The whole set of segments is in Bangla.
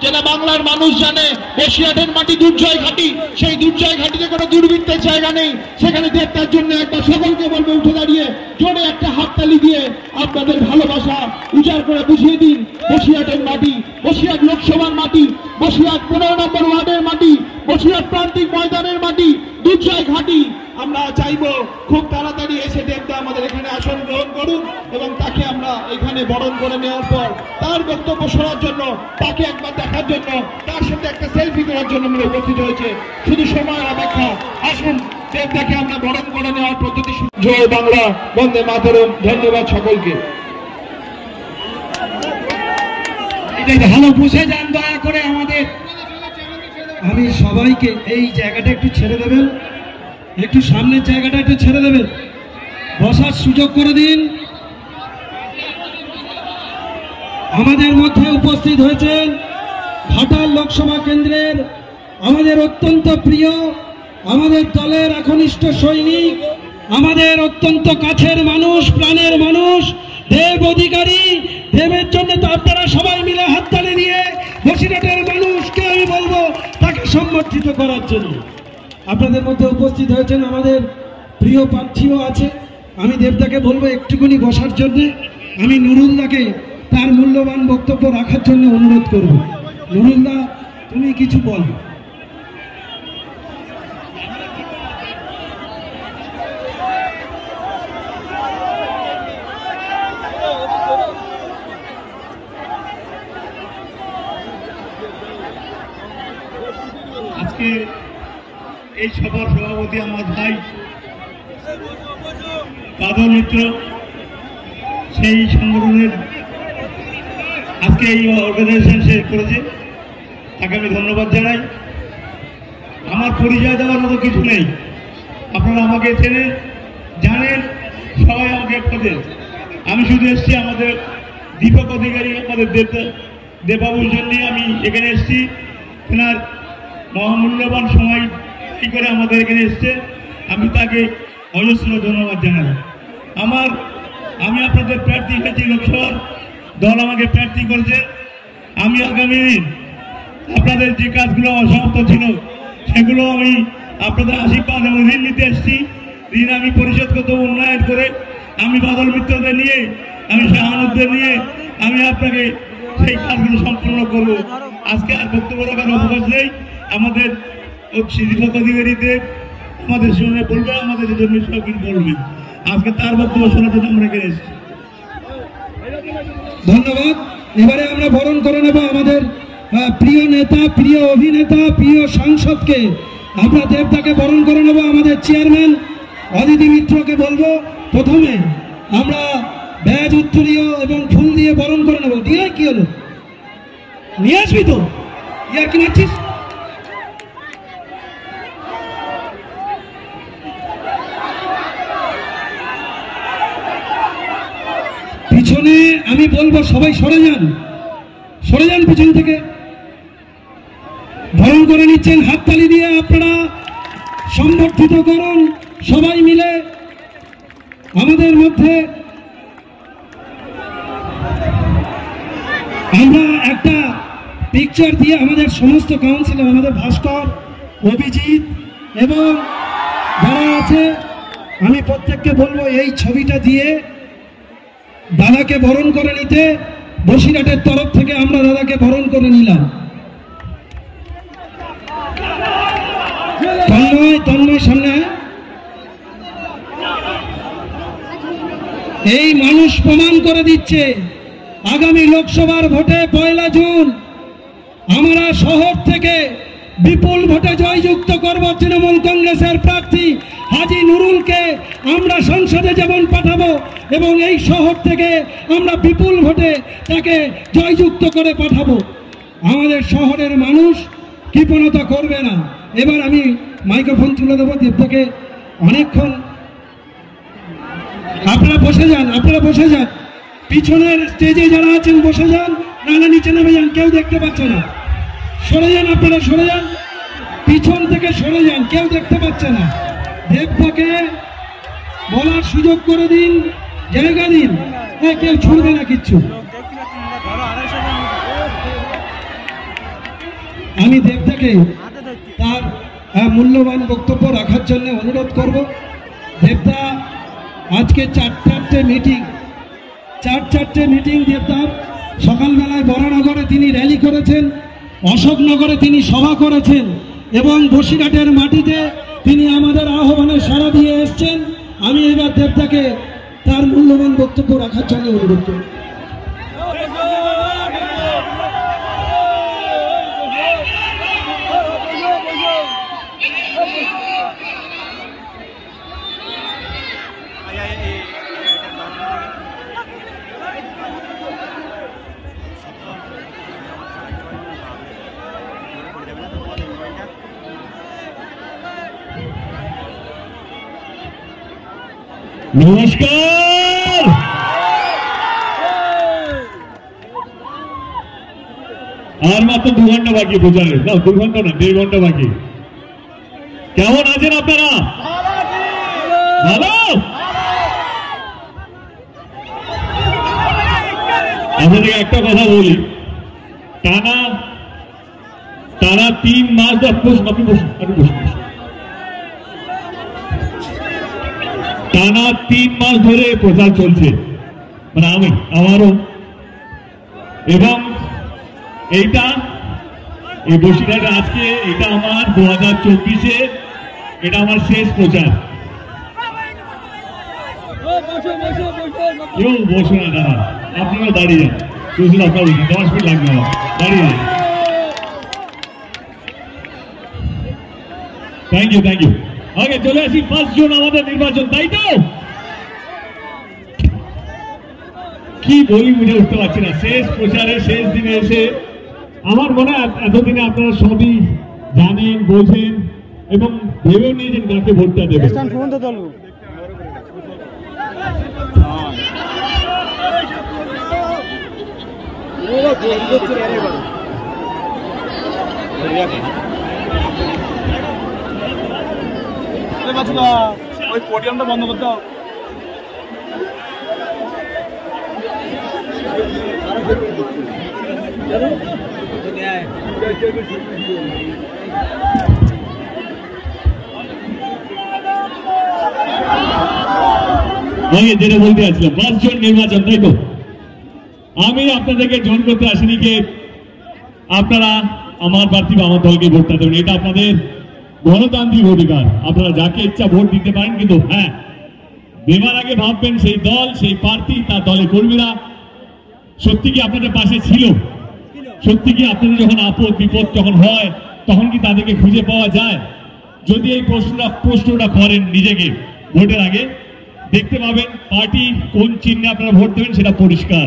যেটা বাংলার মানুষ জানে বসিরহাটের মাটি দুর্জয় ঘাঁটি, সেই দুর্জয় ঘাঁটিতে কোনো দুর্বৃত্তের জায়গা নেই। সেখানে দেবতার জন্য একবার সকলকে বলবে উঠে দাঁড়িয়ে জোরে একটা হাততালি দিয়ে আপনাদের ভালোবাসা উজাড় করে বুঝিয়ে দিন বসিরহাটের মাটি, বসিরহাট লোকসভার মাটি, বসিরহাট 15 নম্বর ওয়ার্ডের মাটি, বসিরহাট প্রান্তিক ময়দানের মাটি, দুর্জয় ঘাঁটি। আমরা চাইবো খুব তাড়াতাড়ি এসে দেবতা আমাদের এখানে আসন গ্রহণ করুন এবং তাকে আমরা এখানে বরণ করে নেওয়ার পর তার বক্তব্য শোনার জন্য, তাকে একবার দেখার জন্য, তার সাথে একটা সেলফি করার জন্য আমরা উপস্থিত হয়েছে। শুধু সময় অপেক্ষা, আসুন দেবতাকে আমরা বরণ করে নেওয়ার পদ্ধতি। জয় বাংলা, বন্দে মাতরম। ধন্যবাদ সকলকে। ভালো বুঝে যান দয়া করে আমাদের। আমি সবাইকে এই জায়গাটা একটু ছেড়ে দেবেন, একটু সামনের জায়গাটা একটু ছেড়ে দেবেন, বসার সুযোগ করে দিন। আমাদের মধ্যে উপস্থিত হয়েছেন ঘাটাল লোকসভা কেন্দ্রের আমাদের অত্যন্ত প্রিয়, আমাদের দলের একনিষ্ঠ সৈনিক, আমাদের অত্যন্ত কাছের মানুষ, প্রাণের মানুষ দেব অধিকারী। দেবের জন্য তো আপনারা সবাই মিলে হাততালি দিয়ে বসিরহাটের মানুষকে আমি বলবো তাকে সম্বর্ধিত করার জন্য আপনাদের মধ্যে উপস্থিত হয়েছেন। আমাদের প্রিয় প্রার্থীও আছে। আমি দেবদাকে বলবো একটুখানি বসার জন্যে। আমি নুরুলদাকে তার মূল্যবান বক্তব্য রাখার জন্য অনুরোধ করব। নুরুলদা, তুমি কিছু বলো। আজকে এই সভার সভাপতি আমার ভাই বাদল মিত্র, সেই সংগঠনের আজকে এই অর্গানাইজেশন শেষ করেছে, তাকে আমি ধন্যবাদ জানাই। আমার পরিচয় দেওয়ার মতো কিছু নেই, আপনারা আমাকে চেনেন, জানেন, সবাই আমাকে খোঁজেন। আমি শুধু এসেছি আমাদের দীপক অধিকারী, আমাদের দেববাবুর জন্যে আমি এখানে এসেছি। তেনার মহামূল্যবান সময় করে আমাদের এখানে এসছে, আমি তাকে অজস্র ধন্যবাদ জানাই। আমি আপনাদের প্রার্থী হয়েছি লোকসভার, দল আমাকে প্রার্থী করেছে। আমি আগামী দিন আপনাদের যে কাজগুলো অসমাপ্ত ছিল সেগুলো আমি আপনাদের আশীর্বাদ এবং ঋণ নিতে এসেছি। ঋণ আমি পরিশোধ করতে উন্নয়ন করে আমি বাদল মিত্রদের নিয়ে, আমি শাহানুদ্দের নিয়ে আমি আপনাকে সেই কাজগুলো সম্পূর্ণ করব। আজকে আর বক্তব্য রাখার অবকাশ নেই। আমাদের দীপক অধিকারী দেব আমাদের জন্য বলবে, আমাদের জন্য সব কিছু বলবে। আজকে তার বক্তব্য শোনার জন্য আমরা এখানে এসেছি। ধন্যবাদ। এবারে আমরা বরণ করে নেব আমাদের প্রিয় নেতা, প্রিয় অভিনেতা, প্রিয় সাংসদকে। আমরা দেবতাকে বরণ করে নেব। আমাদের চেয়ারম্যান অদিতি মিত্রকে বলবো প্রথমে আমরা ব্যাজ, উত্তরীয় এবং ফুল দিয়ে বরণ করে নেব। দিয়ে কি হলো, নিয়ে আসবি তো, ইয়ার কি নাচ্ছিস? পিছনে আমি বলবো সবাই সরে যান, সরে যান পিছন থেকে। বরণ করে নিচ্ছেন হাততালি দিয়ে, আপনারা সম্বর্ধিত করুন সবাই মিলে। আমাদের মধ্যে আমরা একটা পিকচার দিয়ে আমাদের সমস্ত কাউন্সিলর, আমাদের ভাস্কর, অভিজিৎ এবং যারা আছে, আমি প্রত্যেককে বলবো এই ছবিটা দিয়ে দাদাকে বরণ করে নিতে। বসিরহাটের তরফ থেকে আমরা দাদাকে বরণ করে নিলাম। তন্ময় সামনে। এই মানুষ প্রমাণ করে দিচ্ছে আগামী লোকসভার ভোটে 1 জুন আমরা শহর থেকে বিপুল ভোটে জয়যুক্ত করব তৃণমূল কংগ্রেসের প্রার্থী হাজী নুরুলকে। আমরা সংসদে যেমন পাঠাবো এবং এই শহর থেকে আমরা বিপুল ভোটে তাকে জয়যুক্ত করে পাঠাবো। আমাদের শহরের মানুষ কৃপণতা করবে না। এবার আমি মাইক্রোফোন তুলে দেবো দেবতাকে। অনেকক্ষণ আপনারা বসে যান, আপনারা বসে যান, পিছনের স্টেজে যারা আছেন বসে যান, নানা নিচে নেমে যান, কেউ দেখতে পাচ্ছে না। সরে যান, আপনারা সরে যান, পিছন থেকে সরে যান, কেউ দেখতে পাচ্ছে না। দেবতাকে বলার সুযোগ করে দিন, জায়গা দিন। কেউ ছুড়বে না কিচ্ছু। আমি দেবদাকে তার মূল্যবান বক্তব্য রাখার জন্য অনুরোধ করব। দেবদা আজকে চারটে মিটিং দেবদার। সকালবেলায় বরানগরে তিনি র্যালি করেছেন, অশোকনগরে তিনি সভা করেছেন এবং বসিরহাটের মাটিতে তিনি আমাদের আহ্বানে সাড়া দিয়ে এসছেন। আমি এবার দেবদাকে তার মূল্যবান বক্তব্য রাখার জন্য অনুরোধ করব। নমস্কার। আর মাত্র 2 ঘন্টা বাকি প্রচারে, না 2 ঘন্টা না 1.5 ঘন্টা বাকি। কেমন আছেন আপনারা? ভালো। আপনাদের একটা কথা বলি, টানা 3 মাস আপনি বসুন, টানা 3 মাস ধরে প্রচার চলছে, মানে আমারও, এবং এইটা এই বসিরহাটে আজকে এটা আমার 2024-এ এটা আমার শেষ প্রচার। কেউ বসে না, দাঁড়া, আপনারা দাঁড়িয়ে যান, শুধু আপনার 10 মিনিট লাগবে আমার, দাঁড়িয়ে যান। Thank you. আগে চলে আসি 1 জুন আমাদের নির্বাচন, তাই তো? কি বলি বুঝে উঠতে পারছি না। শেষ প্রচারে শেষ দিনে এসে আমার মনে হয় এতদিনে আপনারা সবই জানেন, বোঝেন এবং ভেবেও নিয়েছেন কাকে ভোটটা দেবেন। ওই পোডিয়ামটা বন্ধ করতে হবে। যেটা বলতে আসছিলাম, 5 জন নির্বাচন, তাই তো? আমি আপনাদেরকে জোর করতে আসিনি যে আপনারা আমার প্রার্থী বা আমার দলকে ভোটটা দেবেন, এটা আপনাদের গণতান্ত্রিক অধিকার। আপনারা যাকে ইচ্ছা ভোট দিতে পারেন, কিন্তু হ্যাঁ, দেবার আগে ভাববেন সেই দল, সেই প্রার্থী, তার দলের কর্মীরা সত্যি কি আপনাদের পাশে ছিল? সত্যি কি আপনাদের যখন আপদ বিপদ যখন হয় তখন কি তাদেরকে খুঁজে পাওয়া যায়? যদি এই প্রশ্নটা করেন নিজেকে ভোটের আগে, দেখতে পাবেন পার্টি কোন চিহ্নে আপনারা ভোট দেবেন সেটা পরিষ্কার।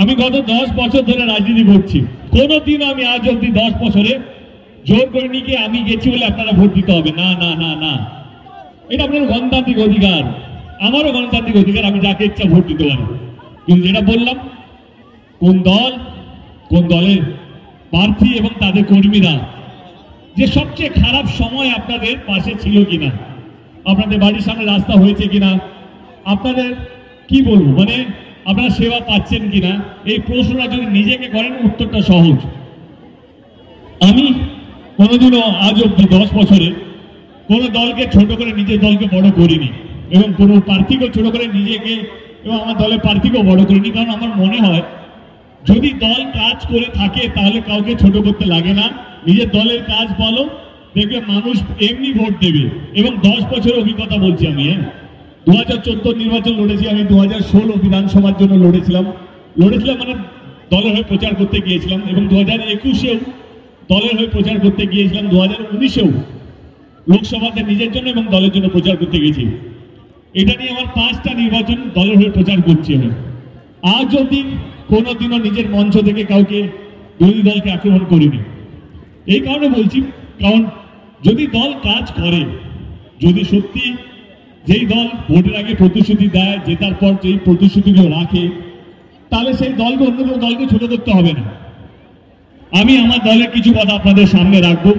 আমি গত 10 বছর ধরে রাজনীতি করছি, কোনোদিন আমি আজ অব্দি 10 বছরে জোর করে নিয়ে গিয়ে আমি গেছি বলে আপনারা ভোট দিতে হবে, না না না না। এটা আপনার গণতান্ত্রিক অধিকার, আমারও গণতান্ত্রিক অধিকার, আমি যাকে ইচ্ছা ভোট দিতে পারি। কিন্তু যেটা বললাম, কোন দল, কোন দলের প্রার্থী এবং তাদের কর্মীরা যে সবচেয়ে খারাপ সময় আপনাদের পাশে ছিল কিনা, আপনাদের বাড়ির সামনে রাস্তা হয়েছে কিনা, আপনাদের কি বলবো, মানে আপনারা সেবা পাচ্ছেন কিনা, এই প্রশ্নটা যদি নিজেকে করেন উত্তরটা সহজ। আমি কোনোদিনও আজ অব্দি 10 বছরে কোনো দলকে ছোট করে নিজের দলকে বড় করিনি এবং কোনো প্রার্থীকেও ছোট করে নিজেকে এবং আমার দলের প্রার্থীকেও বড় করিনি। কারণ আমার মনে হয় যদি দল কাজ করে থাকে তাহলে কাউকে ছোট করতে লাগে না। নিজের দলের কাজ বলো, দেখবে মানুষ এমনি ভোট দেবে। এবং 10 বছরের অভিজ্ঞতা বলছি আমি। 2014 নির্বাচন লড়েছি আমি, 2016 বিধানসভার জন্য লড়েছিলাম মানে দলের হয়ে প্রচার করতে গিয়েছিলাম, এবং 2021-এও দলের হয়ে প্রচার করতে গিয়েছিলাম, 2019-এও লোকসভাতে নিজের জন্য এবং দলের জন্য প্রচার করতে গেছি। এটা নিয়ে আমার 5টা নির্বাচন দলের হয়ে প্রচার করছি আমি। আজ অব্দি কোনোদিনও নিজের মঞ্চ থেকে কাউকে বিরোধী দলকে আক্রমণ করিনি। এই কারণে বলছি, কারণ যদি দল কাজ করে, যদি সত্যি যেই দল ভোটের আগে প্রতিশ্রুতি দেয়, জেতার পর যেই প্রতিশ্রুতিগুলো রাখে, তাহলে সেই দলকে অন্য কোনো দলকে ছোট করতে হবে না। আমি আমার দলের কিছু কথা আপনাদের সামনে রাখবো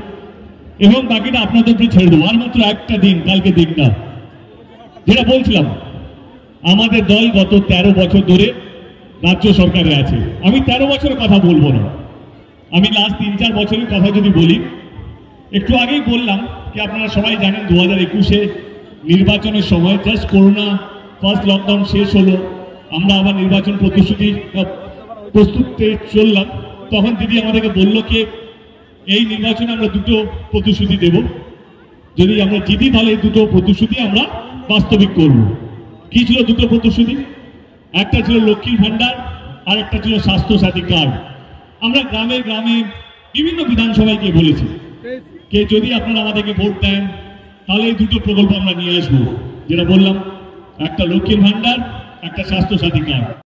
এবং বাকিটা আপনাদের উপরে ছেড়ে দেবো। আর মাত্র একটা দিন, কালকে দিনটা যেটা বলছিলাম, আমাদের দল গত 13 বছর ধরে রাজ্য সরকারে আছে। আমি 13 বছরের কথা বলবো না, আমি লাস্ট 3-4 বছরের কথা যদি বলি, একটু আগেই বললাম কি আপনারা সবাই জানেন 2021-এ নির্বাচনের সময় জাস্ট করোনা ফার্স্ট লকডাউন শেষ হলো, আমরা আবার নির্বাচন প্রস্তুতে চললাম। তখন দিদি আমাদেরকে বললো কি এই নির্বাচনে আমরা দুটো প্রতিশ্রুতি দেব, যদি আমরা জিতি তাহলে এই দুটো প্রতিশ্রুতি আমরা বাস্তবিক করব। কি ছিল দুটো প্রতিশ্রুতি? একটা ছিল লক্ষ্মীর ভান্ডার আর একটা ছিল স্বাস্থ্য সাথী কার্ড। আমরা গ্রামে গ্রামে বিভিন্ন বিধানসভায় গিয়ে বলেছি যে যদি আপনারা আমাদেরকে ভোট দেন তাহলে এই দুটো প্রকল্প আমরা নিয়ে আসবো, যেটা বললাম, একটা লক্ষ্মীর ভান্ডার, একটা স্বাস্থ্য সাথী কার্ড।